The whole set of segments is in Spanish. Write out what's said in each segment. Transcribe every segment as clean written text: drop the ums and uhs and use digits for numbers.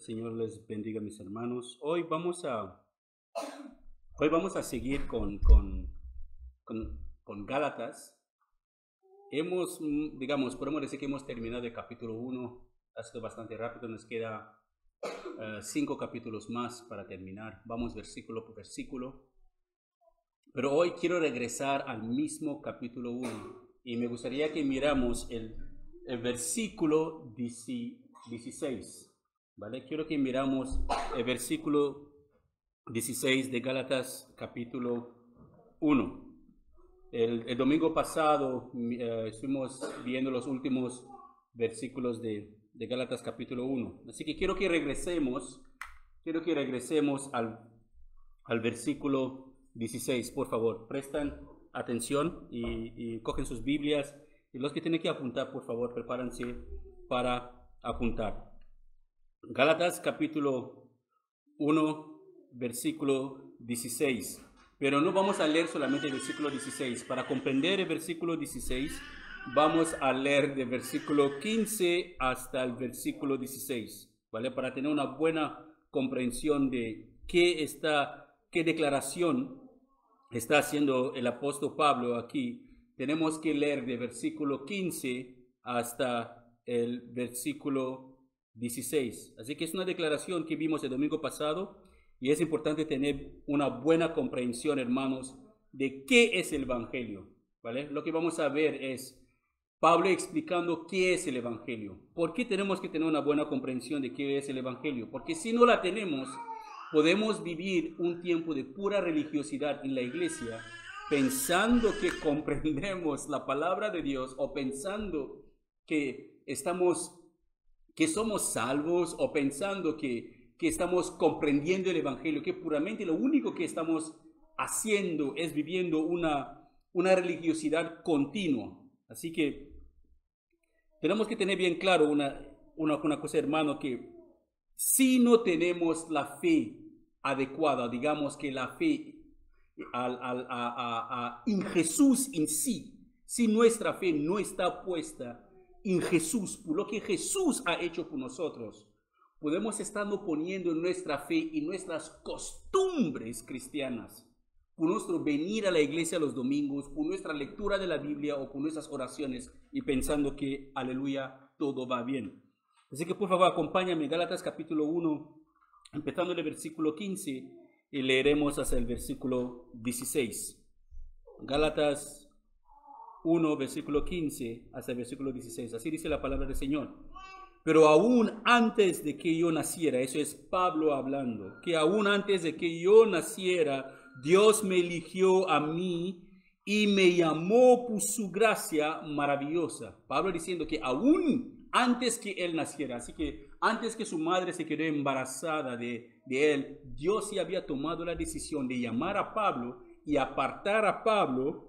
Señor les bendiga, mis hermanos. Hoy vamos a seguir con Gálatas. Podemos decir que hemos terminado el capítulo 1. Ha sido bastante rápido. Nos queda 5 capítulos más para terminar. Vamos versículo por versículo. Pero hoy quiero regresar al mismo capítulo 1. Y me gustaría que miramos el versículo 16. ¿Vale? Quiero que miramos el versículo 16 de Gálatas capítulo 1. El domingo pasado estuvimos viendo los últimos versículos de Gálatas capítulo 1. Así que quiero que regresemos al versículo 16. Por favor, prestan atención y cogen sus Biblias. Y los que tienen que apuntar, por favor, prepárense para apuntar. Gálatas capítulo 1, versículo 16. Pero no vamos a leer solamente el versículo 16. Para comprender el versículo 16, vamos a leer del versículo 15 hasta el versículo 16, ¿vale? Para tener una buena comprensión de qué declaración está haciendo el apóstol Pablo aquí. Tenemos que leer del versículo 15 hasta el versículo 16. Así que es una declaración que vimos el domingo pasado y es importante tener una buena comprensión, hermanos, de qué es el Evangelio, ¿vale? Lo que vamos a ver es Pablo explicando qué es el Evangelio. ¿Por qué tenemos que tener una buena comprensión de qué es el Evangelio? Porque si no la tenemos, podemos vivir un tiempo de pura religiosidad en la iglesia, pensando que comprendemos la palabra de Dios o pensando que somos salvos o pensando que estamos comprendiendo el Evangelio, que puramente lo único que estamos haciendo es viviendo una religiosidad continua. Así que tenemos que tener bien claro una cosa, hermano, que si no tenemos la fe adecuada, digamos que la fe en Jesús en sí, si nuestra fe no está puesta en Jesús, por lo que Jesús ha hecho por nosotros, podemos estar poniendo nuestra fe y nuestras costumbres cristianas, por nuestro venir a la iglesia los domingos, por nuestra lectura de la Biblia o por nuestras oraciones y pensando que, aleluya, todo va bien. Así que por favor acompáñame, Gálatas capítulo 1, empezando en el versículo 15 y leeremos hasta el versículo 16. Gálatas 1, versículo 15 hasta el versículo 16. Así dice la palabra del Señor. Pero aún antes de que yo naciera, eso es Pablo hablando, que aún antes de que yo naciera, Dios me eligió a mí y me llamó por su gracia maravillosa. Pablo diciendo que aún antes que él naciera, así que antes que su madre se quedó embarazada de él, Dios ya había tomado la decisión de llamar a Pablo y apartar a Pablo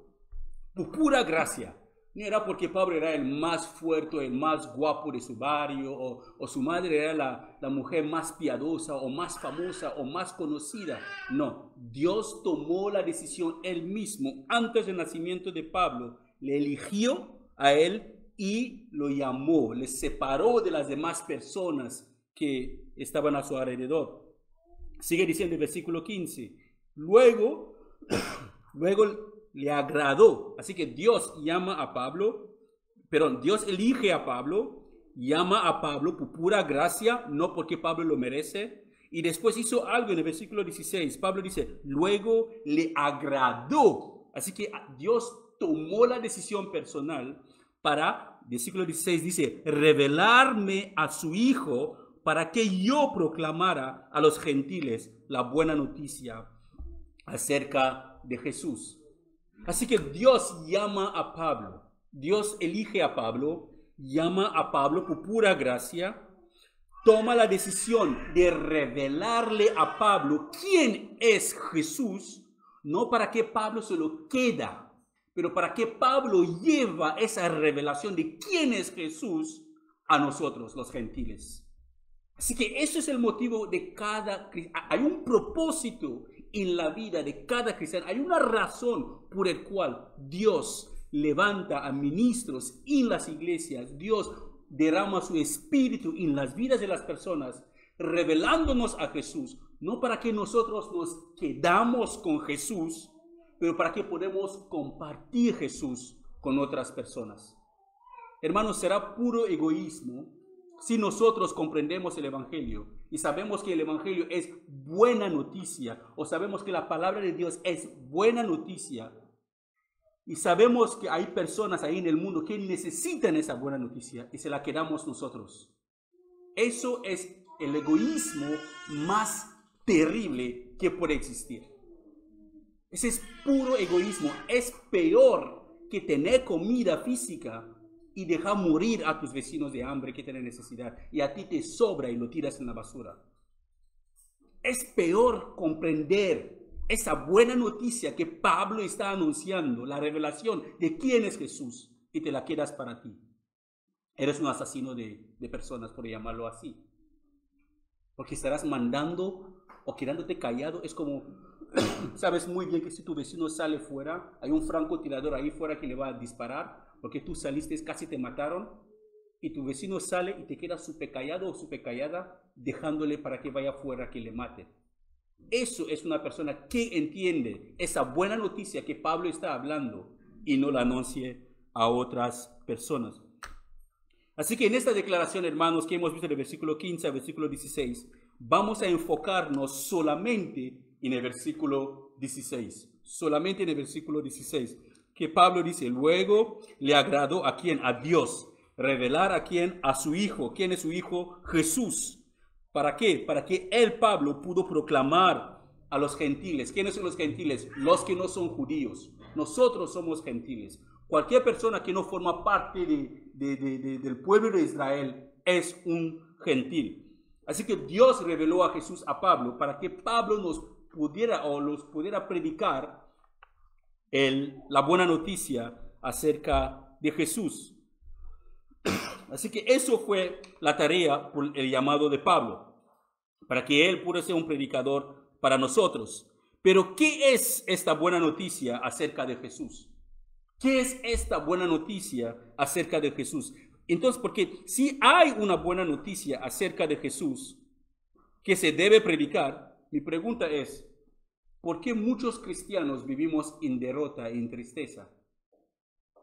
por pura gracia. No era porque Pablo era el más fuerte, el más guapo de su barrio, o su madre era la mujer más piadosa, o más famosa, o más conocida. No, Dios tomó la decisión él mismo, antes del nacimiento de Pablo, le eligió a él y lo llamó, le separó de las demás personas que estaban a su alrededor. Sigue diciendo el versículo 15. Luego le agradó. Así que Dios Dios elige a Pablo, llama a Pablo por pura gracia, no porque Pablo lo merece. Y después hizo algo en el versículo 16. Pablo dice, luego le agradó. Así que Dios tomó la decisión personal para, versículo 16 dice, revelarme a su Hijo para que yo proclamara a los gentiles la buena noticia acerca de Jesús. Así que Dios llama a Pablo, Dios elige a Pablo, llama a Pablo por pura gracia, toma la decisión de revelarle a Pablo quién es Jesús, no para que Pablo se lo queda, pero para que Pablo lleva esa revelación de quién es Jesús a nosotros, los gentiles. Así que eso es el motivo de hay un propósito en la vida de cada cristiano. Hay una razón por la cual Dios levanta a ministros en las iglesias. Dios derrama su espíritu en las vidas de las personas revelándonos a Jesús, no para que nosotros nos quedamos con Jesús, pero para que podamos compartir Jesús con otras personas. Hermanos, será puro egoísmo si nosotros comprendemos el Evangelio y sabemos que el Evangelio es buena noticia, o sabemos que la palabra de Dios es buena noticia, y sabemos que hay personas ahí en el mundo que necesitan esa buena noticia y se la quedamos nosotros. Eso es el egoísmo más terrible que puede existir. Ese es puro egoísmo. Es peor que tener comida física y dejar morir a tus vecinos de hambre que tienen necesidad y a ti te sobra y lo tiras en la basura. Es peor comprender esa buena noticia que Pablo está anunciando, la revelación de quién es Jesús, y te la quedas para ti. Eres un asesino de personas, por llamarlo así. Porque estarás mandando o quedándote callado. Es como, sabes muy bien que si tu vecino sale fuera, hay un francotirador ahí fuera que le va a disparar, porque tú saliste, casi te mataron, y tu vecino sale y te quedas súper callado o súper callada, dejándole para que vaya afuera que le mate. Eso es una persona que entiende esa buena noticia que Pablo está hablando y no la anuncie a otras personas. Así que en esta declaración, hermanos, que hemos visto del versículo 15 al versículo 16, vamos a enfocarnos solamente en el versículo 16. Solamente en el versículo 16, que Pablo dice, luego le agradó a quién, a Dios, revelar a quién, a su Hijo. ¿Quién es su Hijo? Jesús. ¿Para qué? Para que él, Pablo, pudo proclamar a los gentiles. ¿Quiénes son los gentiles? Los que no son judíos. Nosotros somos gentiles. Cualquier persona que no forma parte del pueblo de Israel es un gentil. Así que Dios reveló a Jesús a Pablo para que Pablo nos pudiera predicar la buena noticia acerca de Jesús. Así que eso fue la tarea por el llamado de Pablo, para que él pudiera ser un predicador para nosotros. Pero ¿qué es esta buena noticia acerca de Jesús? ¿Qué es esta buena noticia acerca de Jesús? Entonces, porque si hay una buena noticia acerca de Jesús que se debe predicar, mi pregunta es, ¿por qué muchos cristianos vivimos en derrota e en tristeza?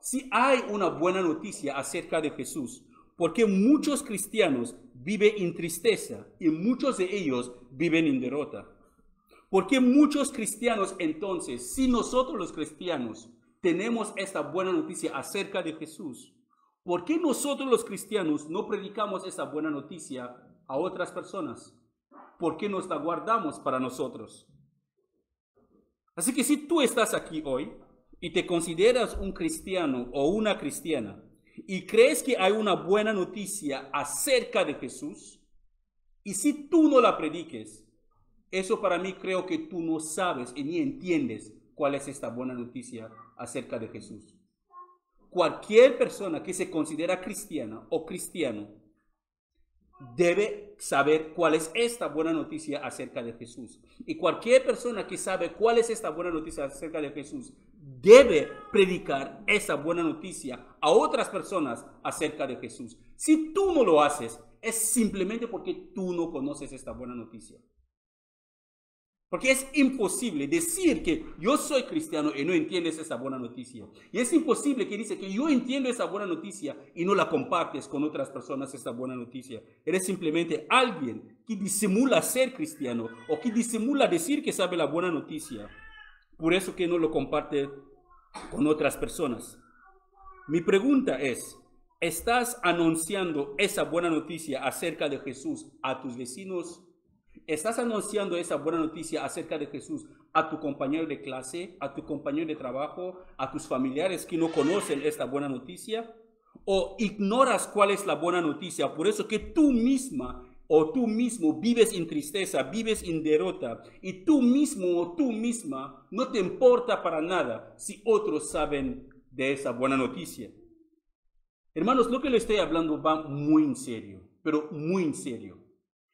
Si hay una buena noticia acerca de Jesús, ¿por qué muchos cristianos viven en tristeza y muchos de ellos viven en derrota? ¿Por qué muchos cristianos entonces, si nosotros los cristianos tenemos esta buena noticia acerca de Jesús, ¿por qué nosotros los cristianos no predicamos esa buena noticia a otras personas? ¿Por qué nos la guardamos para nosotros? Así que si tú estás aquí hoy y te consideras un cristiano o una cristiana y crees que hay una buena noticia acerca de Jesús, y si tú no la prediques, eso para mí creo que tú no sabes y ni entiendes cuál es esta buena noticia acerca de Jesús. Cualquier persona que se considera cristiana o cristiano debe saber cuál es esta buena noticia acerca de Jesús. Y cualquier persona que sabe cuál es esta buena noticia acerca de Jesús debe predicar esa buena noticia a otras personas acerca de Jesús. Si tú no lo haces, es simplemente porque tú no conoces esta buena noticia. Porque es imposible decir que yo soy cristiano y no entiendes esa buena noticia. Y es imposible que dice que yo entiendo esa buena noticia y no la compartes con otras personas esta buena noticia. Eres simplemente alguien que disimula ser cristiano o que disimula decir que sabe la buena noticia. Por eso que no lo comparte con otras personas. Mi pregunta es, ¿estás anunciando esa buena noticia acerca de Jesús a tus vecinos? ¿Estás anunciando esa buena noticia acerca de Jesús a tu compañero de clase, a tu compañero de trabajo, a tus familiares que no conocen esta buena noticia? ¿O ignoras cuál es la buena noticia? Por eso que tú misma o tú mismo vives en tristeza, vives en derrota, y tú mismo o tú misma no te importa para nada si otros saben de esa buena noticia. Hermanos, lo que le estoy hablando va muy en serio, pero muy en serio.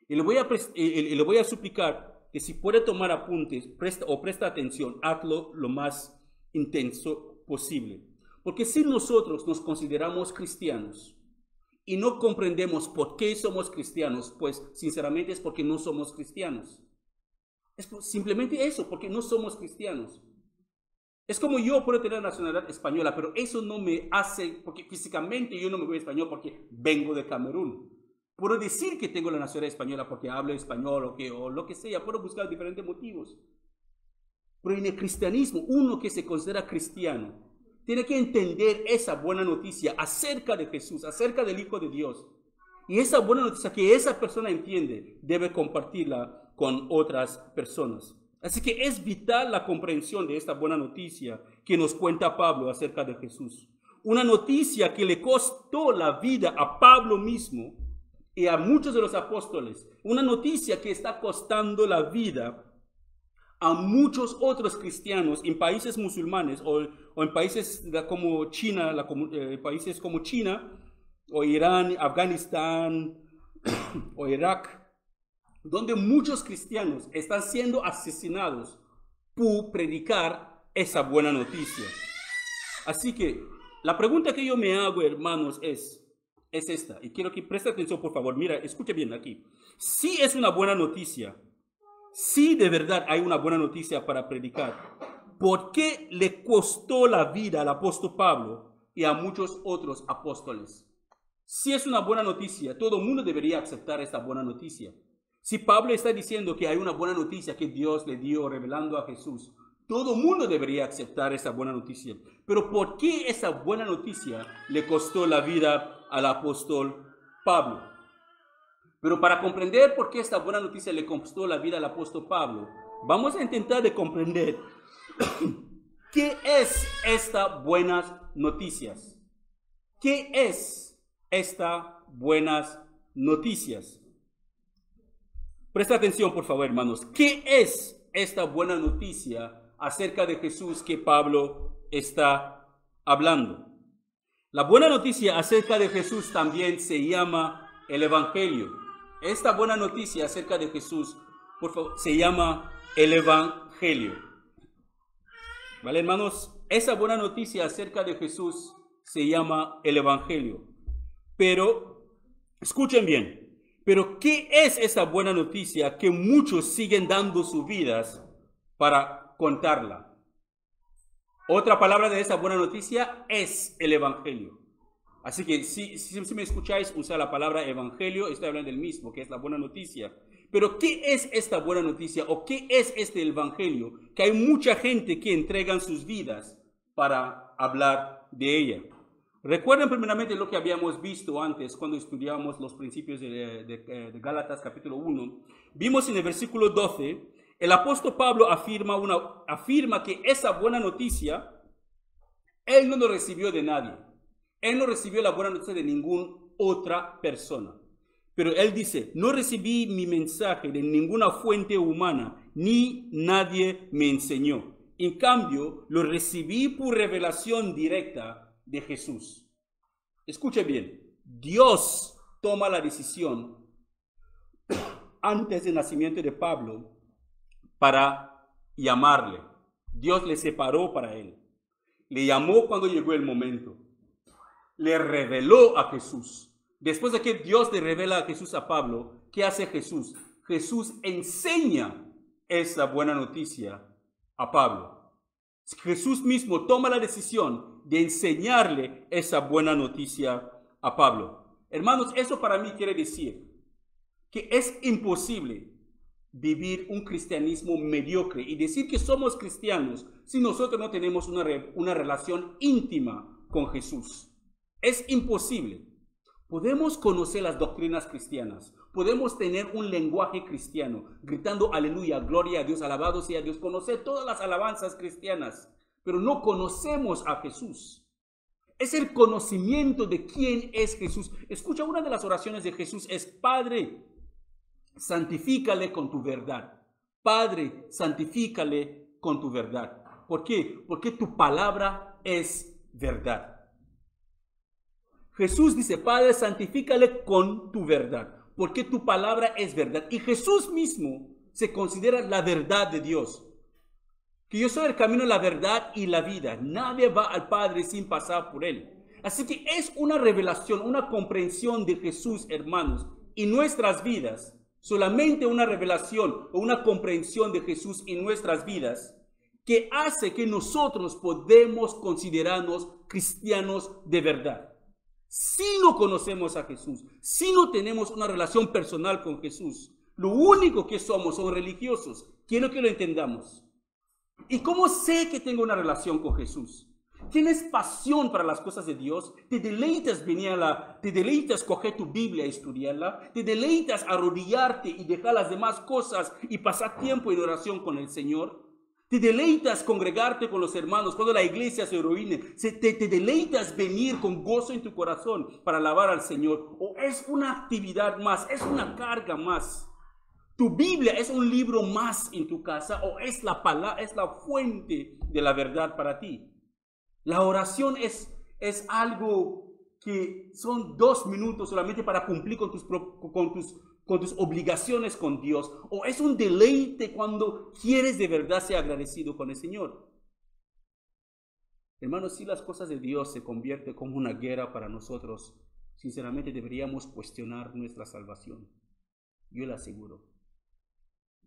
Y le voy a suplicar que si puede tomar apuntes presta atención, hazlo lo más intenso posible. Porque si nosotros nos consideramos cristianos y no comprendemos por qué somos cristianos, pues sinceramente es porque no somos cristianos. Es simplemente eso, porque no somos cristianos. Es como yo puedo tener nacionalidad española, pero eso no me hace, porque físicamente yo no me veo español porque vengo de Camerún. Puedo decir que tengo la nacionalidad española porque hablo español o lo que sea, puedo buscar diferentes motivos. Pero en el cristianismo, uno que se considera cristiano tiene que entender esa buena noticia acerca de Jesús, acerca del Hijo de Dios. Y esa buena noticia que esa persona entiende, debe compartirla con otras personas. Así que es vital la comprensión de esta buena noticia que nos cuenta Pablo acerca de Jesús. Una noticia que le costó la vida a Pablo mismo y a muchos de los apóstoles. Una noticia que está costando la vida a muchos otros cristianos en países musulmanes o en países como China, países como China o Irán, Afganistán o Irak, donde muchos cristianos están siendo asesinados por predicar esa buena noticia. Así que la pregunta que yo me hago, hermanos, es esta, y quiero que preste atención, por favor. Mira, escuche bien aquí. Si es una buena noticia, si de verdad hay una buena noticia para predicar, ¿por qué le costó la vida al apóstol Pablo y a muchos otros apóstoles? Si es una buena noticia, todo el mundo debería aceptar esta buena noticia. Si Pablo está diciendo que hay una buena noticia que Dios le dio revelando a Jesús, todo el mundo debería aceptar esa buena noticia. Pero ¿por qué esa buena noticia le costó la vida al apóstol Pablo? Pero para comprender por qué esta buena noticia le costó la vida al apóstol Pablo, vamos a intentar de comprender qué es esta buenas noticias. ¿Qué es esta buenas noticias? Presta atención, por favor, hermanos. ¿Qué es esta buena noticia acerca de Jesús que Pablo está hablando? La buena noticia acerca de Jesús también se llama el Evangelio. Esta buena noticia acerca de Jesús, por favor, se llama el Evangelio. ¿Vale, hermanos? Esa buena noticia acerca de Jesús se llama el Evangelio. Pero, escuchen bien. Pero, ¿qué es esa buena noticia que muchos siguen dando sus vidas para contarla? Otra palabra de esa buena noticia es el Evangelio. Así que si me escucháis usar la palabra Evangelio, estoy hablando del mismo, que es la buena noticia. Pero, ¿qué es esta buena noticia o qué es este Evangelio? Que hay mucha gente que entregan sus vidas para hablar de ella. Recuerden primeramente lo que habíamos visto antes cuando estudiábamos los principios de Gálatas capítulo 1. Vimos en el versículo 12, el apóstol Pablo afirma que esa buena noticia, él no lo recibió de nadie. Él no recibió la buena noticia de ninguna otra persona. Pero él dice, no recibí mi mensaje de ninguna fuente humana, ni nadie me enseñó. En cambio, lo recibí por revelación directa de Jesús. Escuche bien, Dios toma la decisión antes del nacimiento de Pablo para llamarle. Dios le separó para él. Le llamó cuando llegó el momento. Le reveló a Jesús. Después de que Dios le revela a Jesús a Pablo, ¿qué hace Jesús? Jesús enseña esa buena noticia a Pablo. Jesús mismo toma la decisión de enseñarle esa buena noticia a Pablo. Hermanos, eso para mí quiere decir que es imposible vivir un cristianismo mediocre y decir que somos cristianos si nosotros no tenemos una relación íntima con Jesús. Es imposible. Podemos conocer las doctrinas cristianas, podemos tener un lenguaje cristiano, gritando aleluya, gloria a Dios, alabado sea Dios, conocer todas las alabanzas cristianas, pero no conocemos a Jesús. Es el conocimiento de quién es Jesús. Escucha, una de las oraciones de Jesús es: Padre, santifícale con tu verdad. Padre, santifícale con tu verdad. ¿Por qué? Porque tu palabra es verdad. Jesús dice, Padre, santifícale con tu verdad, porque tu palabra es verdad. Y Jesús mismo se considera la verdad de Dios. Que yo soy el camino, la verdad y la vida. Nadie va al Padre sin pasar por él. Así que es una revelación, una comprensión de Jesús, hermanos, y nuestras vidas, solamente una revelación o una comprensión de Jesús en nuestras vidas, que hace que nosotros podemos considerarnos cristianos de verdad. Si no conocemos a Jesús, si no tenemos una relación personal con Jesús, lo único que somos son religiosos. Quiero que lo entendamos. ¿Y cómo sé que tengo una relación con Jesús? ¿Tienes pasión para las cosas de Dios? ¿Te deleitas te deleitas coger tu Biblia y estudiarla? ¿Te deleitas arrodillarte y dejar las demás cosas y pasar tiempo en oración con el Señor? ¿Te deleitas congregarte con los hermanos cuando la iglesia se reúne? ¿Te deleitas venir con gozo en tu corazón para alabar al Señor? ¿O es una actividad más? ¿Es una carga más? ¿Tu Biblia es un libro más en tu casa o es la palabra, es la fuente de la verdad para ti? La oración es algo que son 2 minutos solamente para cumplir con tus obligaciones con Dios, o es un deleite cuando quieres de verdad ser agradecido con el Señor. Hermanos, si las cosas de Dios se convierten como una guerra para nosotros, sinceramente deberíamos cuestionar nuestra salvación. Yo le aseguro.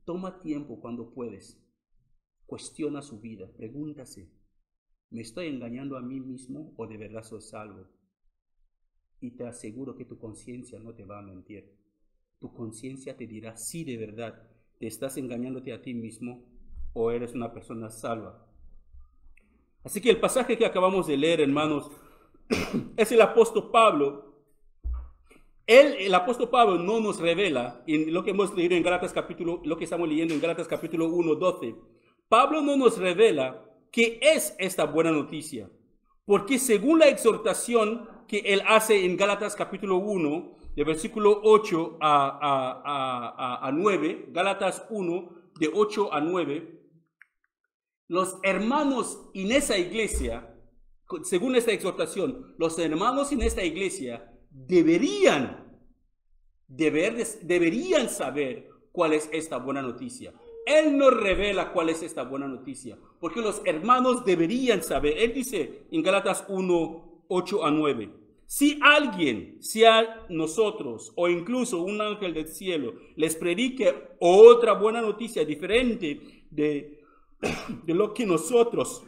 Toma tiempo cuando puedes. Cuestiona su vida. Pregúntase, ¿me estoy engañando a mí mismo o de verdad soy salvo? Y te aseguro que tu conciencia no te va a mentir. Tu conciencia te dirá si de verdad te estás engañándote a ti mismo o eres una persona salva. Así que el pasaje que acabamos de leer, hermanos, es el apóstol Pablo. El apóstol Pablo no nos revela, en lo que hemos leído en Gálatas capítulo, lo que estamos leyendo en Gálatas capítulo 1, 12. Pablo no nos revela qué es esta buena noticia, porque según la exhortación que él hace en Gálatas capítulo 1, de versículo 8 a 9, Gálatas 1, de 8 a 9, los hermanos en esa iglesia, según esta exhortación, los hermanos en esta iglesia deberían saber cuál es esta buena noticia. Él nos revela cuál es esta buena noticia, porque los hermanos deberían saber. Él dice en Gálatas 1, 8 a 9, si alguien, sea nosotros o incluso un ángel del cielo, les predique otra buena noticia diferente de lo que nosotros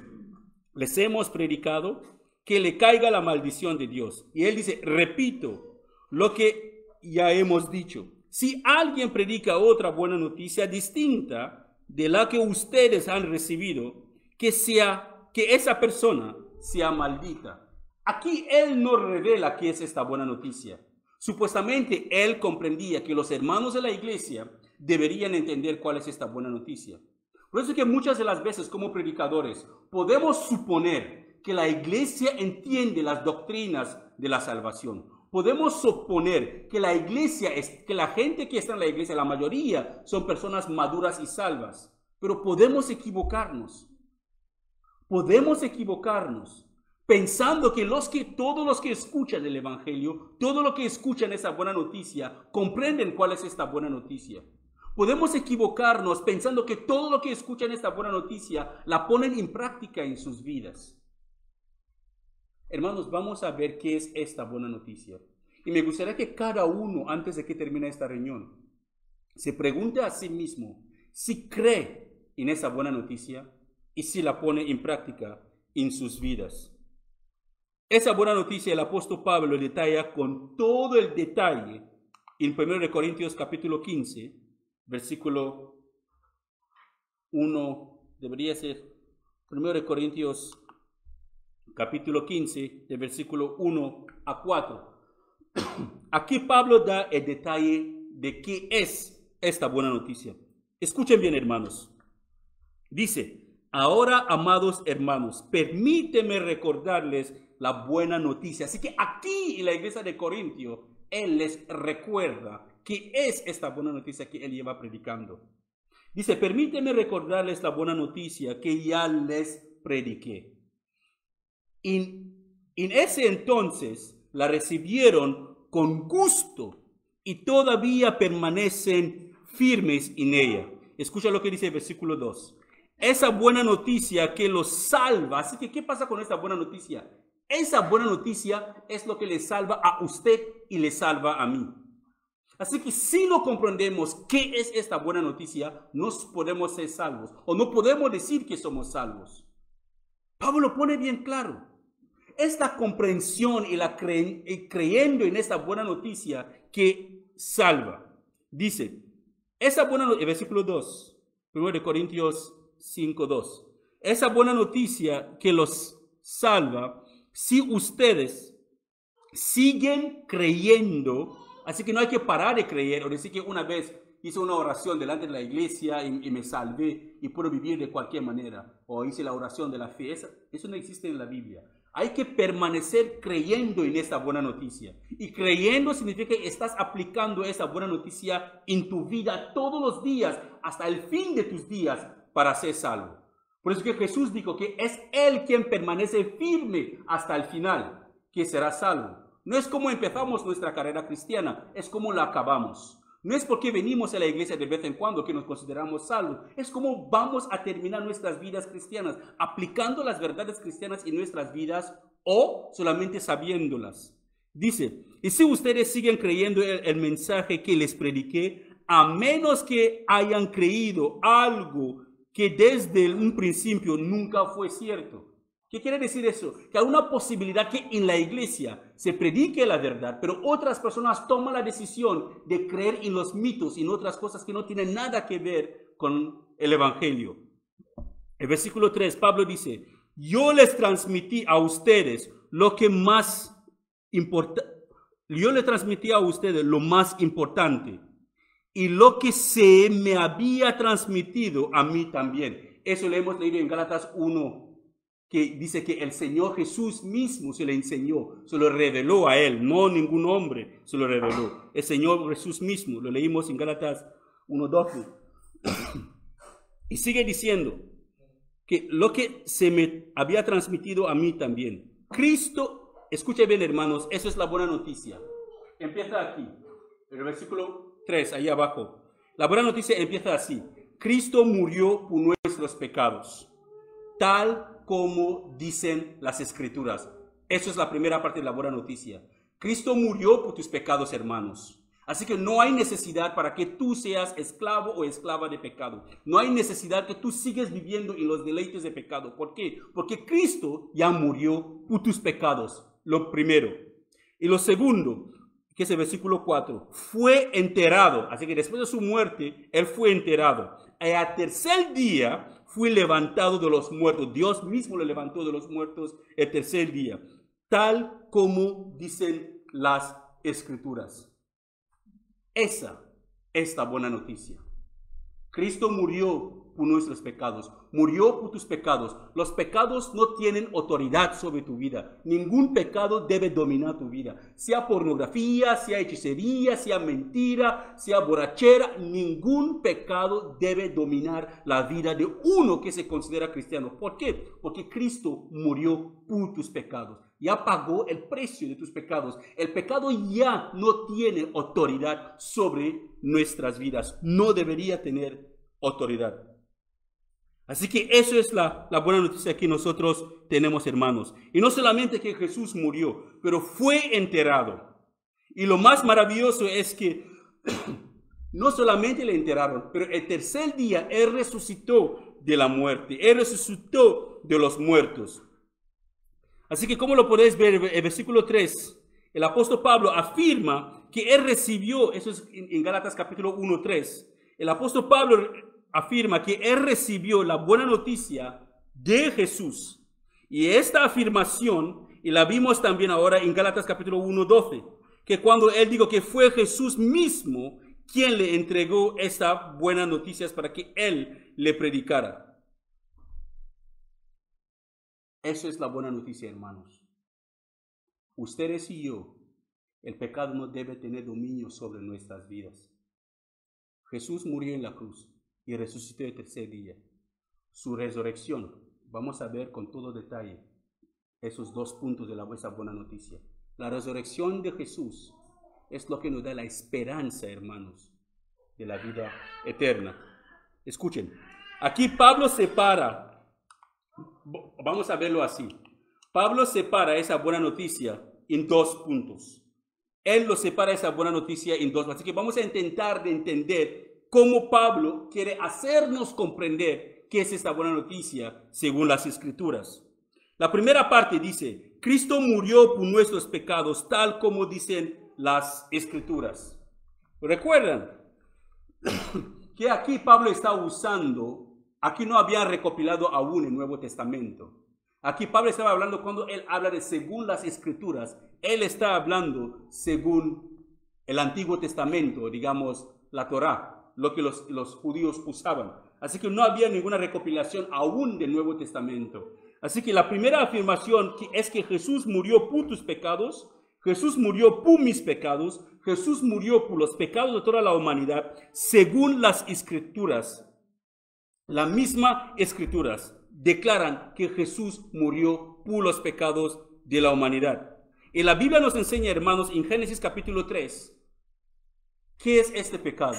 les hemos predicado, que le caiga la maldición de Dios. Y él dice, repito lo que ya hemos dicho. Si alguien predica otra buena noticia distinta de la que ustedes han recibido, que esa persona sea maldita. Aquí él nos revela qué es esta buena noticia. Supuestamente él comprendía que los hermanos de la iglesia deberían entender cuál es esta buena noticia. Por eso es que muchas de las veces como predicadores podemos suponer que la iglesia entiende las doctrinas de la salvación. Podemos suponer que que la gente que está en la iglesia, la mayoría, son personas maduras y salvas. Pero podemos equivocarnos. Podemos equivocarnos pensando que todos los que escuchan el evangelio, todos los que escuchan esa buena noticia, comprenden cuál es esta buena noticia. Podemos equivocarnos pensando que todo lo que escuchan esta buena noticia la ponen en práctica en sus vidas. Hermanos, vamos a ver qué es esta buena noticia. Y me gustaría que cada uno, antes de que termine esta reunión, se pregunte a sí mismo si cree en esa buena noticia y si la pone en práctica en sus vidas. Esa buena noticia el apóstol Pablo detalla con todo el detalle en 1 Corintios capítulo 15, versículo 1, debería ser 1 Corintios capítulo 15, de versículo 1 a 4. Aquí Pablo da el detalle de qué es esta buena noticia. Escuchen bien, hermanos. Dice, ahora, amados hermanos, permíteme recordarles la buena noticia. Así que aquí en la iglesia de Corintio, él les recuerda qué es esta buena noticia que él lleva predicando. Dice, permíteme recordarles la buena noticia que ya les prediqué. En ese entonces la recibieron con gusto y todavía permanecen firmes en ella. Escucha lo que dice el versículo 2. Esa buena noticia que los salva. Así que, ¿qué pasa con esta buena noticia? Esa buena noticia es lo que le salva a usted y le salva a mí. Así que si no comprendemos qué es esta buena noticia, no podemos ser salvos o no podemos decir que somos salvos. Pablo lo pone bien claro. Esta comprensión y creyendo en esta buena noticia que salva. Dice, esa buena noticia, versículo 2, 1 Corintios 5:2. Esa buena noticia que los salva, si ustedes siguen creyendo, así que no hay que parar de creer o decir que una vez hice una oración delante de la iglesia y me salvé y puedo vivir de cualquier manera, o hice la oración de la fe. Eso no existe en la Biblia. Hay que permanecer creyendo en esta buena noticia. Y creyendo significa que estás aplicando esa buena noticia en tu vida todos los días, hasta el fin de tus días, para ser salvo. Por eso que Jesús dijo que es Él quien permanece firme hasta el final, que será salvo. No es como empezamos nuestra carrera cristiana, es como la acabamos. No es porque venimos a la iglesia de vez en cuando que nos consideramos salvos. Es como vamos a terminar nuestras vidas cristianas, aplicando las verdades cristianas en nuestras vidas o solamente sabiéndolas. Dice, y si ustedes siguen creyendo el mensaje que les prediqué, a menos que hayan creído algo que desde un principio nunca fue cierto. ¿Qué quiere decir eso? Que hay una posibilidad que en la iglesia se predique la verdad, pero otras personas toman la decisión de creer en los mitos y en otras cosas que no tienen nada que ver con el evangelio. El versículo 3, Pablo dice, yo les transmití a ustedes lo que más importa, yo les transmití a ustedes lo más importante y lo que se me había transmitido a mí también. Eso lo hemos leído en Gálatas 1. Que dice que el Señor Jesús mismo se le enseñó, se lo reveló a él, no ningún hombre se lo reveló. El Señor Jesús mismo, lo leímos en Gálatas 1:12. Y sigue diciendo que lo que se me había transmitido a mí también. Cristo, escuche bien hermanos, eso es la buena noticia. Empieza aquí, el versículo 3, ahí abajo. La buena noticia empieza así. Cristo murió por nuestros pecados, tal como dicen las Escrituras. Eso es la primera parte de la buena noticia. Cristo murió por tus pecados, hermanos. Así que no hay necesidad para que tú seas esclavo o esclava de pecado. No hay necesidad que tú sigas viviendo en los deleites de pecado. ¿Por qué? Porque Cristo ya murió por tus pecados. Lo primero. Y lo segundo, que es el versículo 4, fue enterrado. Así que después de su muerte, Él fue enterrado. Y al tercer día fue levantado de los muertos. Dios mismo lo levantó de los muertos el tercer día, tal como dicen las Escrituras. Esa es la buena noticia. Cristo murió por nuestros pecados, murió por tus pecados. Los pecados no tienen autoridad sobre tu vida. Ningún pecado debe dominar tu vida. Sea pornografía, sea hechicería, sea mentira, sea borrachera, ningún pecado debe dominar la vida de uno que se considera cristiano. ¿Por qué? Porque Cristo murió por tus pecados. Ya pagó el precio de tus pecados. El pecado ya no tiene autoridad sobre nuestras vidas. No debería tener autoridad. Así que eso es la buena noticia que nosotros tenemos, hermanos. Y no solamente que Jesús murió, pero fue enterrado. Y lo más maravilloso es que no solamente le enterraron, pero el tercer día Él resucitó de la muerte. Él resucitó de los muertos. Así que, ¿cómo lo podéis ver? El versículo 3, el apóstol Pablo afirma que Él recibió, eso es en Gálatas capítulo 1:3, el apóstol Pablo afirma que Él recibió la buena noticia de Jesús. Y esta afirmación, y la vimos también ahora en Gálatas capítulo 1:12, que cuando Él dijo que fue Jesús mismo quien le entregó esta buena noticia para que Él le predicara. Eso es la buena noticia, hermanos. Ustedes y yo, el pecado no debe tener dominio sobre nuestras vidas. Jesús murió en la cruz y resucitó el tercer día. Su resurrección, vamos a ver con todo detalle esos dos puntos de esa buena noticia. La resurrección de Jesús es lo que nos da la esperanza, hermanos, de la vida eterna. Escuchen, aquí Pablo separa, vamos a verlo así. Pablo separa esa buena noticia en dos puntos. Él lo separa esa buena noticia en dos. Así que vamos a intentar de entender cómo Pablo quiere hacernos comprender qué es esta buena noticia según las Escrituras. La primera parte dice, Cristo murió por nuestros pecados, tal como dicen las Escrituras. ¿Recuerdan? Que aquí Pablo está usando, aquí no había recopilado aún el Nuevo Testamento. Aquí Pablo estaba hablando cuando él habla de según las Escrituras, él está hablando según el Antiguo Testamento, digamos la Torá, lo que los judíos usaban. Así que no había ninguna recopilación aún del Nuevo Testamento. Así que la primera afirmación es que Jesús murió por tus pecados, Jesús murió por mis pecados, Jesús murió por los pecados de toda la humanidad, según las Escrituras. Las mismas Escrituras declaran que Jesús murió por los pecados de la humanidad. Y la Biblia nos enseña, hermanos, en Génesis capítulo 3, ¿qué es este pecado?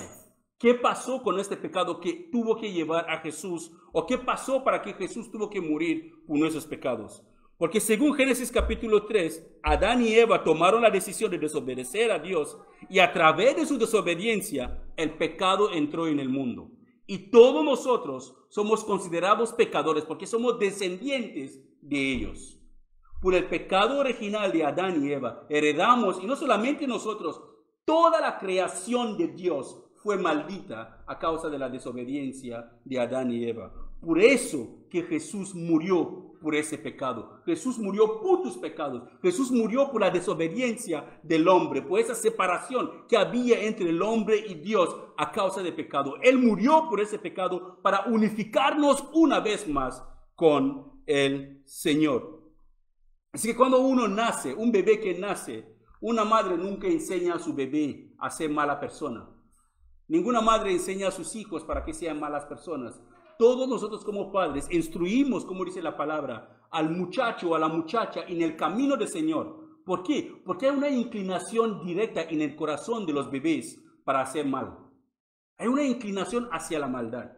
¿Qué pasó con este pecado que tuvo que llevar a Jesús? ¿O qué pasó para que Jesús tuvo que morir por nuestros pecados? Porque según Génesis capítulo 3, Adán y Eva tomaron la decisión de desobedecer a Dios y a través de su desobediencia el pecado entró en el mundo. Y todos nosotros somos considerados pecadores porque somos descendientes de ellos. Por el pecado original de Adán y Eva heredamos, y no solamente nosotros, toda la creación de Dios fue maldita a causa de la desobediencia de Adán y Eva. Por eso que Jesús murió por ese pecado. Jesús murió por tus pecados. Jesús murió por la desobediencia del hombre, por esa separación que había entre el hombre y Dios a causa del pecado. Él murió por ese pecado para unificarnos una vez más con el Señor. Así que cuando uno nace, un bebé que nace, una madre nunca enseña a su bebé a ser mala persona. Ninguna madre enseña a sus hijos para que sean malas personas. Todos nosotros como padres instruimos, como dice la palabra, al muchacho o a la muchacha en el camino del Señor. ¿Por qué? Porque hay una inclinación directa en el corazón de los bebés para hacer mal. Hay una inclinación hacia la maldad.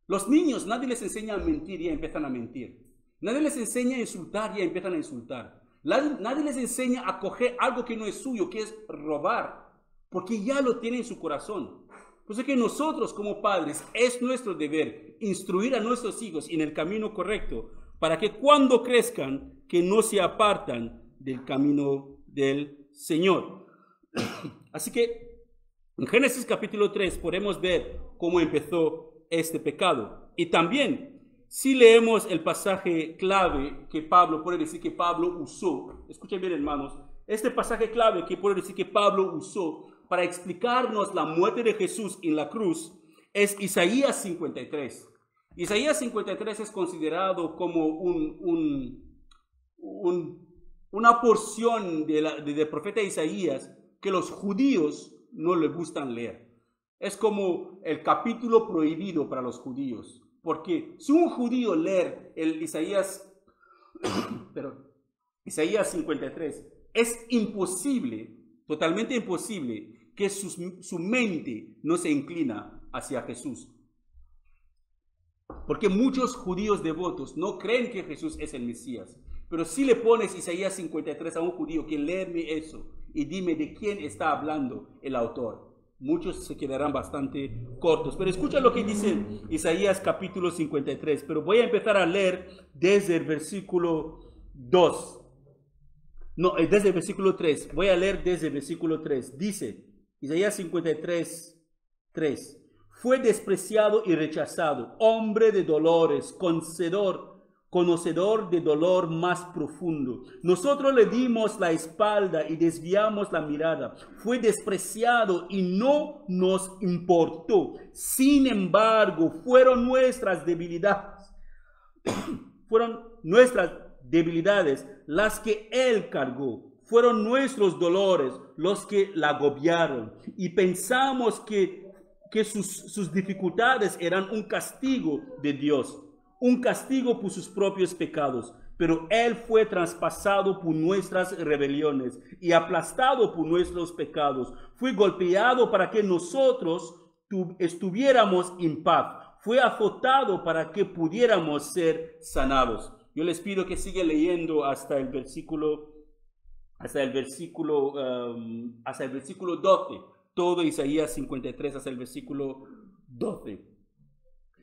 Los niños, nadie les enseña a mentir y ya empiezan a mentir. Nadie les enseña a insultar y ya empiezan a insultar. Nadie les enseña a coger algo que no es suyo, que es robar, porque ya lo tienen en su corazón. Por eso que nosotros como padres es nuestro deber instruir a nuestros hijos en el camino correcto para que cuando crezcan que no se apartan del camino del Señor. Así que en Génesis capítulo 3 podemos ver cómo empezó este pecado. Y también si leemos el pasaje clave que Pablo puede decir que Pablo usó, escuchen bien hermanos, este pasaje clave que puede decir que Pablo usó para explicarnos la muerte de Jesús en la cruz es Isaías 53. Isaías 53 es considerado como una porción del profeta Isaías que los judíos no les gustan leer. Es como el capítulo prohibido para los judíos. Porque si un judío lee el Isaías 53, es imposible, totalmente imposible, que su mente no se inclina hacia Jesús. Porque muchos judíos devotos no creen que Jesús es el Mesías. Pero si le pones Isaías 53 a un judío, que léeme eso y dime de quién está hablando el autor, muchos se quedarán bastante cortos. Pero escucha lo que dice Isaías capítulo 53. Pero voy a empezar a leer desde el versículo 2. No, desde el versículo 3. Voy a leer desde el versículo 3. Dice Isaías 53, 3. Fue despreciado y rechazado, hombre de dolores, conocedor de dolor más profundo. Nosotros le dimos la espalda y desviamos la mirada. Fue despreciado y no nos importó. Sin embargo, fueron nuestras debilidades las que él cargó. Fueron nuestros dolores los que la agobiaron. Y pensamos que sus dificultades eran un castigo de Dios, un castigo por sus propios pecados. Pero él fue traspasado por nuestras rebeliones y aplastado por nuestros pecados. Fue golpeado para que nosotros estuviéramos en paz. Fue azotado para que pudiéramos ser sanados. Yo les pido que sigan leyendo hasta el versículo 12. Todo Isaías 53 hasta el versículo 12.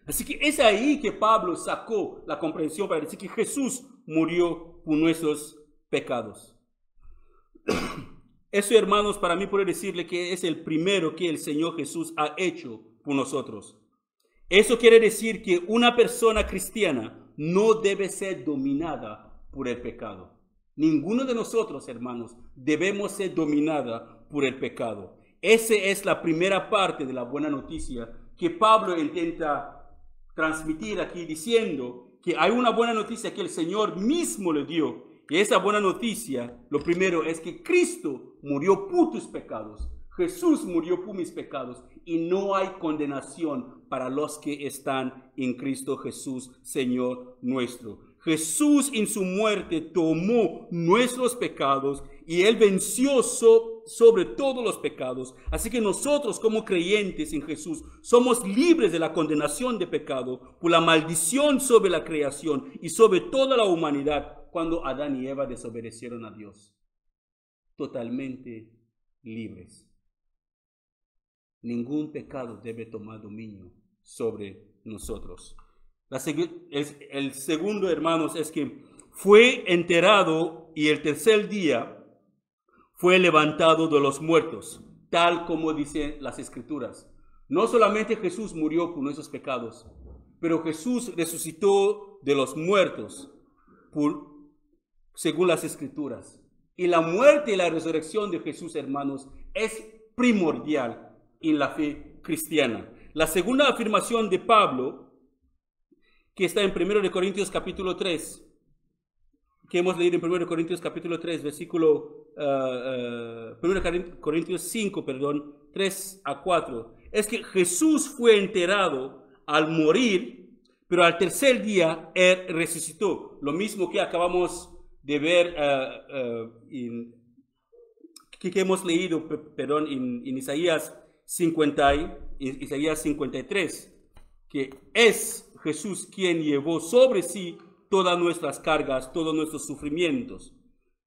Así que es ahí que Pablo sacó la comprensión para decir que Jesús murió por nuestros pecados. Eso, hermanos, para mí puedo decirle que es el primero que el Señor Jesús ha hecho por nosotros. Eso quiere decir que una persona cristiana no debe ser dominada por el pecado. Ninguno de nosotros, hermanos, debemos ser dominada por el pecado. Esa es la primera parte de la buena noticia que Pablo intenta transmitir aquí, diciendo que hay una buena noticia que el Señor mismo le dio. Y esa buena noticia, lo primero es que Cristo murió por tus pecados. Jesús murió por mis pecados y no hay condenación para los que están en Cristo Jesús, Señor nuestro. Jesús en su muerte tomó nuestros pecados y Él venció sobre todos los pecados. Así que nosotros como creyentes en Jesús somos libres de la condenación de pecado por la maldición sobre la creación y sobre toda la humanidad cuando Adán y Eva desobedecieron a Dios. Totalmente libres. Ningún pecado debe tomar dominio sobre nosotros. El segundo, hermanos, es que fue enterrado y el tercer día fue levantado de los muertos, tal como dicen las Escrituras. No solamente Jesús murió por nuestros pecados, pero Jesús resucitó de los muertos según las Escrituras. Y la muerte y la resurrección de Jesús, hermanos, es primordial en la fe cristiana. La segunda afirmación de Pablo, que está en 1 Corintios capítulo 3, que hemos leído en 1 Corintios capítulo 3, versículo 1 Corintios 5, 3 a 4, es que Jesús fue enterrado al morir, pero al tercer día Él resucitó. Lo mismo que acabamos de ver que hemos leído, en Isaías 53, que es Jesús quien llevó sobre sí todas nuestras cargas, todos nuestros sufrimientos.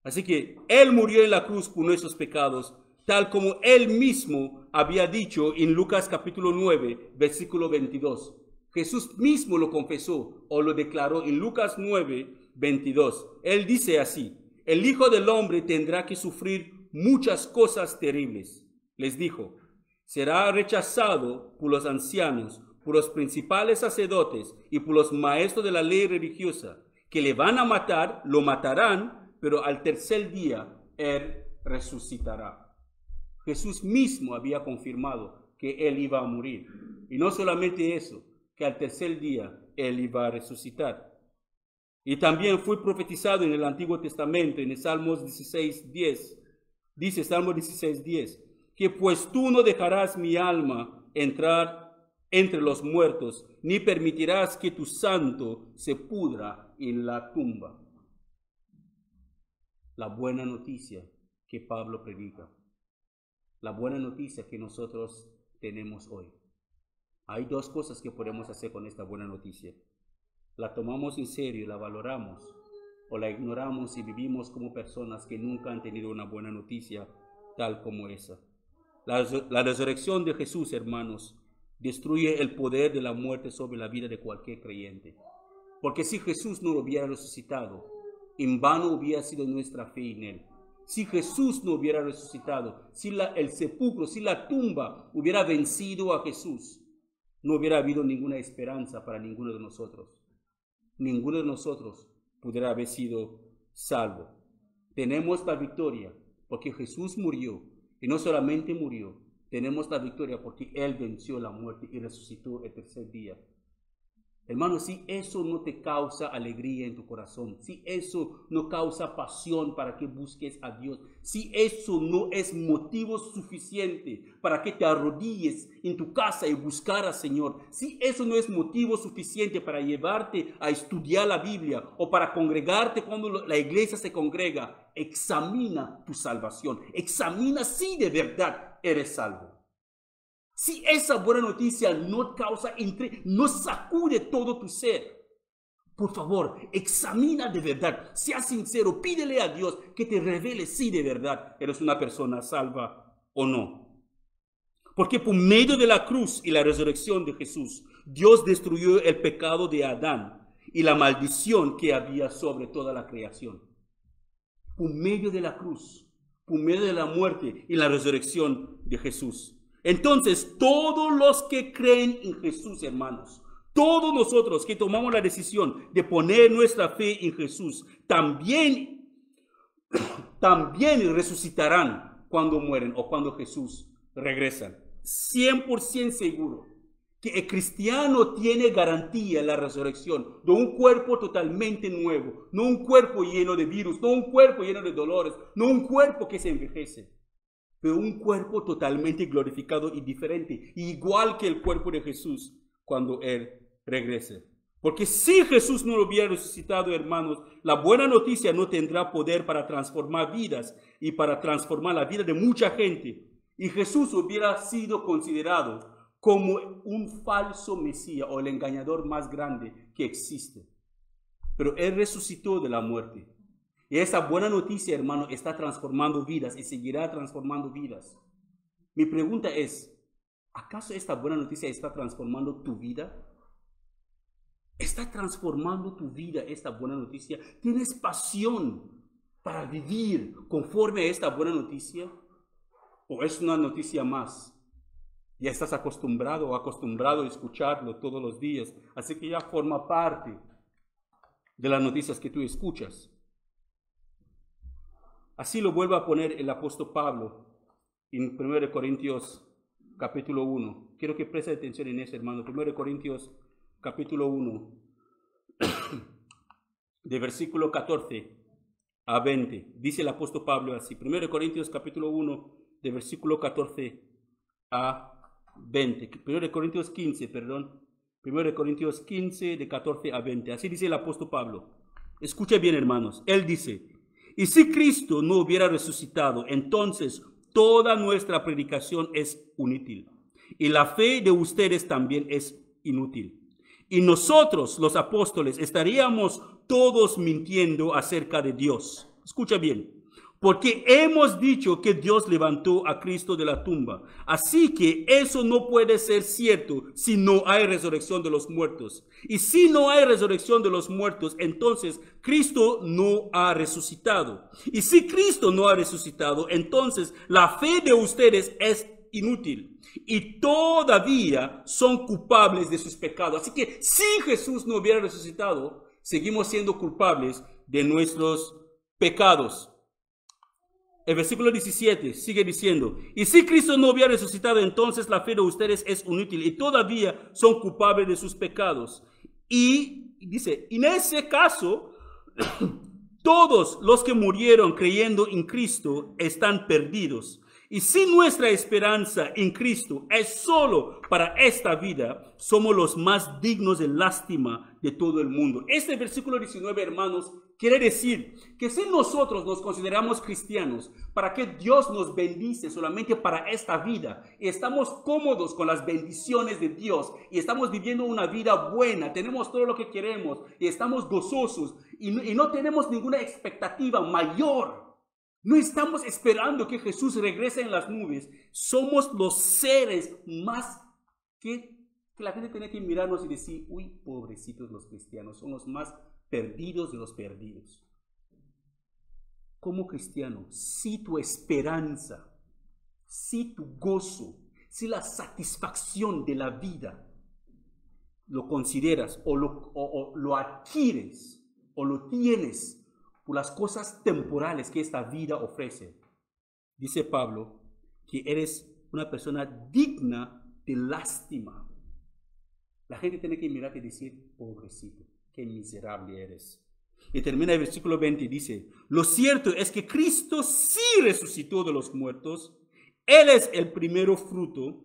Así que Él murió en la cruz por nuestros pecados, tal como Él mismo había dicho en Lucas capítulo 9, versículo 22. Jesús mismo lo confesó o lo declaró en Lucas 9, 22. Él dice así: el Hijo del Hombre tendrá que sufrir muchas cosas terribles. Les dijo: será rechazado por los ancianos, por los principales sacerdotes y por los maestros de la ley religiosa, que le van a matar, lo matarán, pero al tercer día Él resucitará. Jesús mismo había confirmado que Él iba a morir. Y no solamente eso, que al tercer día Él iba a resucitar. Y también fue profetizado en el Antiguo Testamento, en el Salmos 16:10. Dice Salmos 16:10, que pues tú no dejarás mi alma entrar entre los muertos, ni permitirás que tu santo se pudra en la tumba. La buena noticia que Pablo predica, la buena noticia que nosotros tenemos hoy. Hay dos cosas que podemos hacer con esta buena noticia. La tomamos en serio, la valoramos, o la ignoramos y vivimos como personas que nunca han tenido una buena noticia tal como esa. La resurrección de Jesús, hermanos, destruye el poder de la muerte sobre la vida de cualquier creyente. Porque si Jesús no hubiera resucitado, en vano hubiera sido nuestra fe en Él. Si Jesús no hubiera resucitado, si el sepulcro, si la tumba hubiera vencido a Jesús, no hubiera habido ninguna esperanza para ninguno de nosotros. Ninguno de nosotros pudiera haber sido salvo. Tenemos la victoria porque Jesús murió, y no solamente murió, tenemos la victoria porque Él venció la muerte y resucitó el tercer día. Hermano, si eso no te causa alegría en tu corazón, si eso no causa pasión para que busques a Dios, si eso no es motivo suficiente para que te arrodilles en tu casa y buscar al Señor, si eso no es motivo suficiente para llevarte a estudiar la Biblia o para congregarte cuando la iglesia se congrega, examina tu salvación, examina si de verdad eres salvo. Si esa buena noticia no causa, no sacude todo tu ser, Por favor, examina de verdad, sea sincero, pídele a Dios que te revele si de verdad eres una persona salva o no. Porque por medio de la cruz y la resurrección de Jesús, Dios destruyó el pecado de Adán y la maldición que había sobre toda la creación. Por medio de la cruz, por medio de la muerte y la resurrección de Jesús. Entonces, todos los que creen en Jesús, hermanos, todos nosotros que tomamos la decisión de poner nuestra fe en Jesús, también resucitarán cuando mueren o cuando Jesús regresa. 100% seguro que el cristiano tiene garantía en la resurrección de un cuerpo totalmente nuevo, no un cuerpo lleno de virus, no un cuerpo lleno de dolores, no un cuerpo que se envejece, pero un cuerpo totalmente glorificado y diferente, igual que el cuerpo de Jesús cuando Él regrese. Porque si Jesús no lo hubiera resucitado, hermanos, la buena noticia no tendrá poder para transformar vidas y para transformar la vida de mucha gente. Y Jesús hubiera sido considerado como un falso Mesías o el engañador más grande que existe. Pero Él resucitó de la muerte. Y esa buena noticia, hermano, está transformando vidas y seguirá transformando vidas. Mi pregunta es, ¿acaso esta buena noticia está transformando tu vida? ¿Está transformando tu vida esta buena noticia? ¿Tienes pasión para vivir conforme a esta buena noticia? ¿O es una noticia más? Ya estás acostumbrado o acostumbrado a escucharlo todos los días, así que ya forma parte de las noticias que tú escuchas. Así lo vuelve a poner el apóstol Pablo en 1 Corintios capítulo 1. Quiero que preste atención en eso, hermano. 1 Corintios capítulo 1, de versículo 14 a 20. Dice el apóstol Pablo así. 1 Corintios capítulo 1, de versículo 14 a 20. 1 Corintios 15, perdón. 1 Corintios 15, de 14 a 20. Así dice el apóstol Pablo. Escucha bien, hermanos. Él dice, y si Cristo no hubiera resucitado, entonces toda nuestra predicación es inútil. Y la fe de ustedes también es inútil. Y nosotros, los apóstoles, estaríamos todos mintiendo acerca de Dios. Escucha bien. Porque hemos dicho que Dios levantó a Cristo de la tumba. Así que eso no puede ser cierto si no hay resurrección de los muertos. Y si no hay resurrección de los muertos, entonces Cristo no ha resucitado. Y si Cristo no ha resucitado, entonces la fe de ustedes es inútil. Y todavía son culpables de sus pecados. Así que si Jesús no hubiera resucitado, seguimos siendo culpables de nuestros pecados. El versículo 17 sigue diciendo, y si Cristo no hubiera resucitado, entonces la fe de ustedes es inútil y todavía son culpables de sus pecados. Y dice, en ese caso, todos los que murieron creyendo en Cristo están perdidos. Y si nuestra esperanza en Cristo es solo para esta vida, somos los más dignos de lástima de todo el mundo. Este versículo 19, hermanos, quiere decir que si nosotros nos consideramos cristianos, para que Dios nos bendice solamente para esta vida, y estamos cómodos con las bendiciones de Dios, y estamos viviendo una vida buena, tenemos todo lo que queremos, y estamos gozosos, y no tenemos ninguna expectativa mayor. No estamos esperando que Jesús regrese en las nubes. Somos los seres más que la gente tiene que mirarnos y decir, uy, pobrecitos los cristianos, son los más perdidos de los perdidos. Como cristiano, si tu esperanza, si tu gozo, si la satisfacción de la vida lo consideras o lo adquieres o lo tienes por las cosas temporales que esta vida ofrece, dice Pablo que eres una persona digna de lástima. La gente tiene que mirarte y decir, pobrecito, qué miserable eres. Y termina el versículo 20 y dice, lo cierto es que Cristo sí resucitó de los muertos. Él es el primer fruto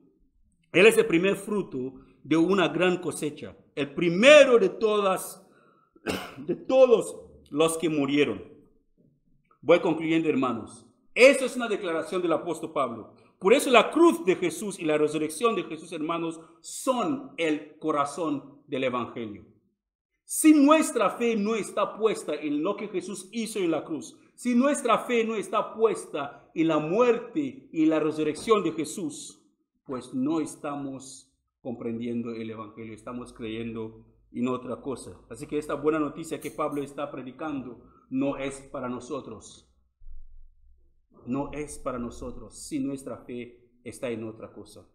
de una gran cosecha, el primero de todos los que murieron. Voy concluyendo, hermanos. Eso es una declaración del apóstol Pablo. Por eso la cruz de Jesús y la resurrección de Jesús, hermanos, son el corazón del evangelio. Si nuestra fe no está puesta en lo que Jesús hizo en la cruz, si nuestra fe no está puesta en la muerte y la resurrección de Jesús, pues no estamos comprendiendo el Evangelio, estamos creyendo en otra cosa. Así que esta buena noticia que Pablo está predicando no es para nosotros. No es para nosotros si nuestra fe está en otra cosa.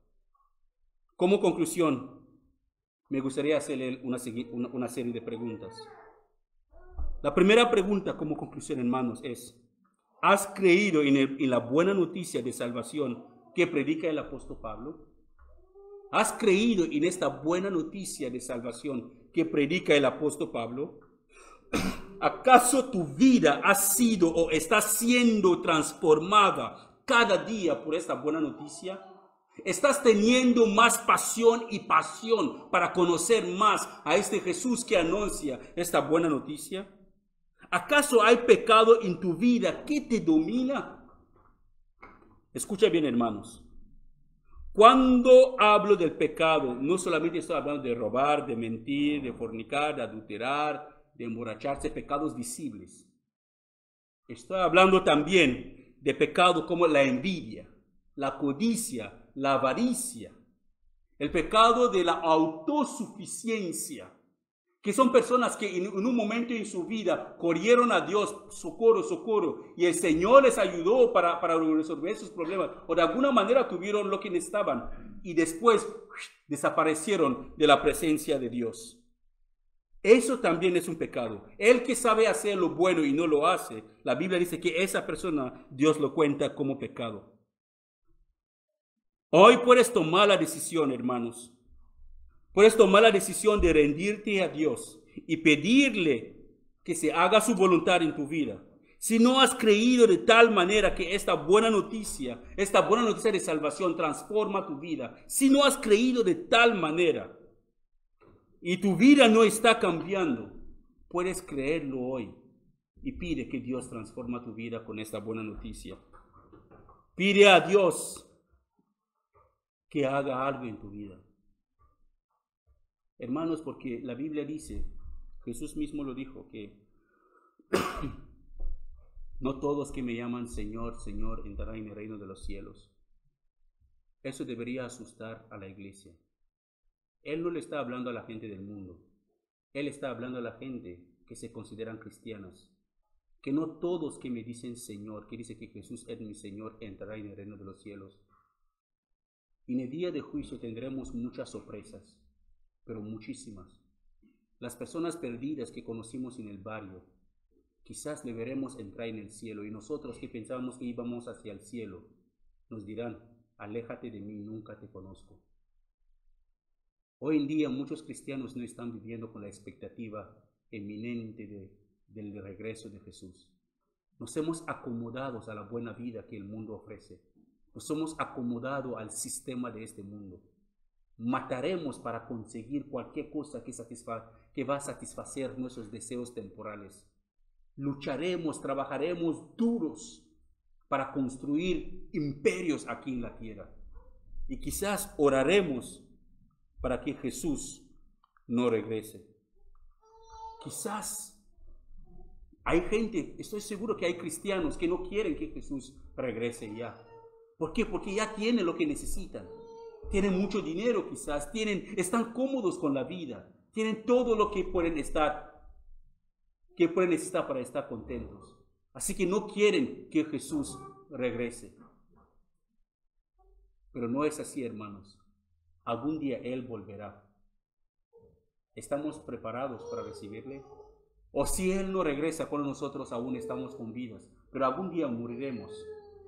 Como conclusión, me gustaría hacerle una serie de preguntas. La primera pregunta como conclusión, hermanos, es: ¿has creído en la buena noticia de salvación que predica el apóstol Pablo? ¿Has creído en esta buena noticia de salvación que predica el apóstol Pablo? ¿Acaso tu vida ha sido o está siendo transformada cada día por esta buena noticia? ¿Estás teniendo más pasión y pasión para conocer más a este Jesús que anuncia esta buena noticia? ¿Acaso hay pecado en tu vida que te domina? Escucha bien, hermanos. Cuando hablo del pecado, no solamente estoy hablando de robar, de mentir, de fornicar, de adulterar, de emborracharse, pecados visibles. Estoy hablando también de pecado como la envidia, la codicia, la avaricia, el pecado de la autosuficiencia, que son personas que en un momento en su vida corrieron a Dios, socorro, socorro, y el Señor les ayudó para resolver sus problemas, o de alguna manera tuvieron lo que necesitaban, y después desaparecieron de la presencia de Dios. Eso también es un pecado. El que sabe hacer lo bueno y no lo hace, la Biblia dice que esa persona Dios lo cuenta como pecado. Hoy puedes tomar la decisión, hermanos. Puedes tomar la decisión de rendirte a Dios y pedirle que se haga su voluntad en tu vida. Si no has creído de tal manera que esta buena noticia de salvación transforma tu vida, si no has creído de tal manera y tu vida no está cambiando, puedes creerlo hoy y pide que Dios transforme tu vida con esta buena noticia. Pide a Dios que haga algo en tu vida. Hermanos, porque la Biblia dice, Jesús mismo lo dijo, que no todos que me llaman Señor, Señor entrarán en el reino de los cielos. Eso debería asustar a la iglesia. Él no le está hablando a la gente del mundo. Él está hablando a la gente que se consideran cristianas. Que no todos que me dicen Señor, que dice que Jesús es mi Señor, entrarán en el reino de los cielos. Y en el día de juicio tendremos muchas sorpresas, pero muchísimas. Las personas perdidas que conocimos en el barrio, quizás le veremos entrar en el cielo, y nosotros que pensábamos que íbamos hacia el cielo, nos dirán, aléjate de mí, nunca te conozco. Hoy en día muchos cristianos no están viviendo con la expectativa eminente del regreso de Jesús. Nos hemos acomodado a la buena vida que el mundo ofrece. Nos hemos acomodado al sistema de este mundo. Mataremos para conseguir cualquier cosa que va a satisfacer nuestros deseos temporales. Lucharemos, trabajaremos duros para construir imperios aquí en la tierra. Y quizás oraremos para que Jesús no regrese. Quizás hay gente, estoy seguro que hay cristianos que no quieren que Jesús regrese ya. ¿Por qué? Porque ya tienen lo que necesitan. Tienen mucho dinero quizás, están cómodos con la vida, tienen todo lo que pueden necesitar para estar contentos. Así que no quieren que Jesús regrese. Pero no es así, hermanos. Algún día Él volverá. ¿Estamos preparados para recibirle? O si Él no regresa cuando nosotros aún estamos con vidas, pero algún día moriremos,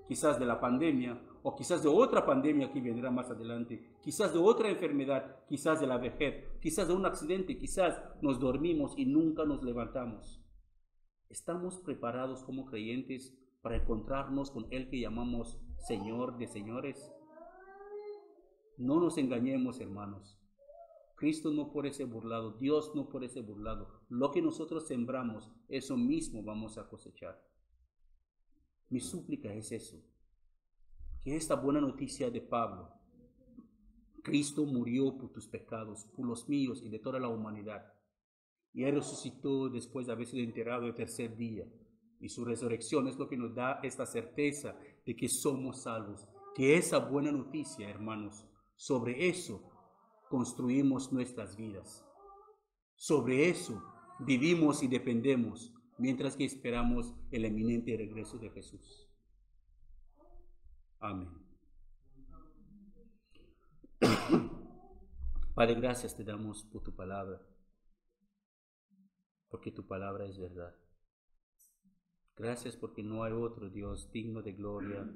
quizás de la pandemia, o quizás de otra pandemia que vendrá más adelante, quizás de otra enfermedad, quizás de la vejez, quizás de un accidente, quizás nos dormimos y nunca nos levantamos. ¿Estamos preparados como creyentes para encontrarnos con el que llamamos Señor de señores? No nos engañemos, hermanos. Cristo no puede ser burlado, Dios no puede ser burlado. Lo que nosotros sembramos, eso mismo vamos a cosechar. Mi súplica es eso, que esta buena noticia de Pablo, Cristo murió por tus pecados, por los míos y de toda la humanidad. y Él resucitó después de haber sido enterrado el tercer día. Y su resurrección es lo que nos da esta certeza de que somos salvos. Que esa buena noticia, hermanos, sobre eso construimos nuestras vidas. Sobre eso vivimos y dependemos mientras que esperamos el eminente regreso de Jesús. Amén. Padre, gracias te damos por tu palabra, porque tu palabra es verdad. Gracias porque no hay otro Dios digno de gloria,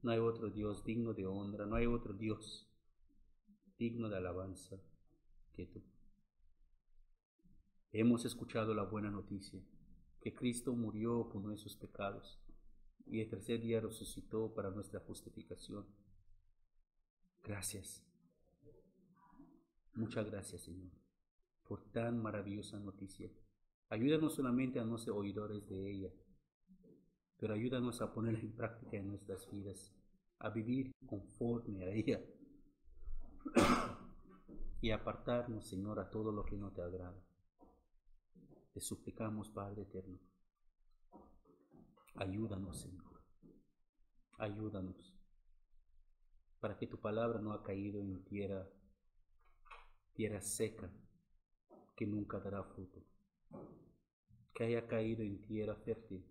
no hay otro Dios digno de honra, no hay otro Dios digno de alabanza que tú. Hemos escuchado la buena noticia, que Cristo murió por nuestros pecados y el tercer día resucitó para nuestra justificación. Gracias. Muchas gracias, Señor, por tan maravillosa noticia. Ayúdanos solamente a no ser oidores de ella, pero ayúdanos a ponerla en práctica en nuestras vidas, a vivir conforme a ella y apartarnos, Señor, a todo lo que no te agrada. Te suplicamos, Padre eterno, ayúdanos, Señor, ayúdanos, para que tu palabra no ha caído en tierra seca, que nunca dará fruto, que haya caído en tierra fértil,